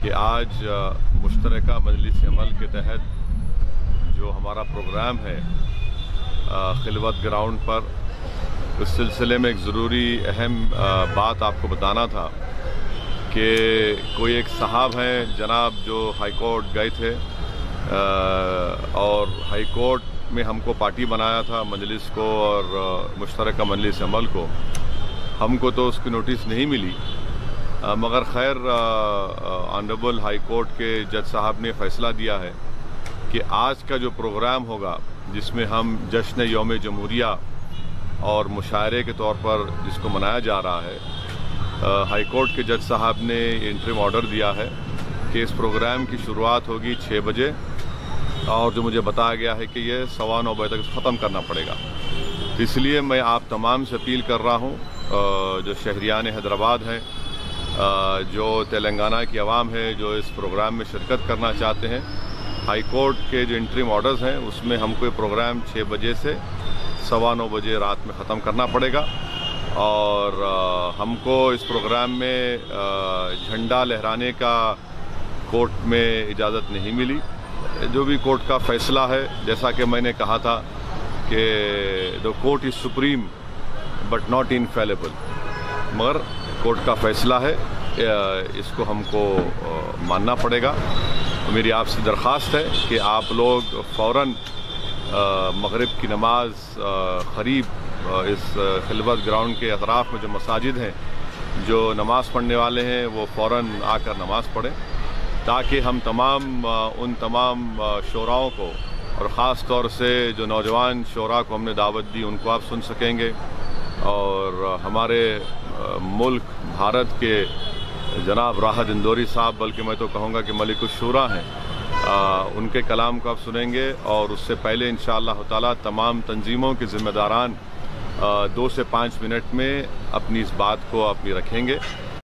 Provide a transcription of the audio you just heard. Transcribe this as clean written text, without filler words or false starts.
कि आज मुश्तरका मजलिस अमल के तहत जो हमारा प्रोग्राम है खिलवत ग्राउंड पर, उस सिलसिले में एक ज़रूरी अहम बात आपको बताना था कि कोई एक साहब हैं जनाब जो हाई कोर्ट गए थे और हाई कोर्ट में हमको पार्टी बनाया था मजलिस को और मुश्तरका मजलिस अमल को। हमको तो उसकी नोटिस नहीं मिली, मगर खैर ऑनरेबल हाई कोर्ट के जज साहब ने फ़ैसला दिया है कि आज का जो प्रोग्राम होगा जिसमें हम जश्न यौम जमहूरिया और मुशायरे के तौर पर जिसको मनाया जा रहा है, हाई कोर्ट के जज साहब ने इंटरिम ऑर्डर दिया है कि इस प्रोग्राम की शुरुआत होगी 6 बजे और जो मुझे बताया गया है कि ये 9:15 बजे तक ख़त्म करना पड़ेगा। तो इसलिए मैं आप तमाम से अपील कर रहा हूँ जो शहरियान हैदराबाद हैं, जो तेलंगाना की आवाम है जो इस प्रोग्राम में शिरकत करना चाहते हैं, हाई कोर्ट के जो इंटरिम ऑर्डर्स हैं उसमें हमको ये प्रोग्राम 6 बजे से 9:15 बजे रात में ख़त्म करना पड़ेगा। और हमको इस प्रोग्राम में झंडा लहराने का कोर्ट में इजाज़त नहीं मिली। जो भी कोर्ट का फ़ैसला है, जैसा कि मैंने कहा था कि the court is supreme but not infallible, मगर कोर्ट का फ़ैसला है, इसको हमको मानना पड़ेगा। तो मेरी आपसे दरख्वास्त है कि आप लोग फ़ौरन मगरिब की नमाज करीब इस खिलवत ग्राउंड के अतराफ़ में जो मसाजिद हैं, जो नमाज़ पढ़ने वाले हैं, वो फ़ौरन आकर नमाज़ पढ़ें, ताकि हम उन तमाम शोराओं को और ख़ास तौर से जो नौजवान शोरा को हमने दावत दी उनको आप सुन सकेंगे। और हमारे मुल्क भारत के जनाब राहत इंदौरी साहब, बल्कि मैं तो कहूँगा कि मलिकुश्शूरा हैं, उनके कलाम को आप सुनेंगे। और उससे पहले इंशाअल्लाह ताला तमाम तंजीमों के ज़िम्मेदारान 2 से 5 मिनट में अपनी इस बात को अपनी रखेंगे।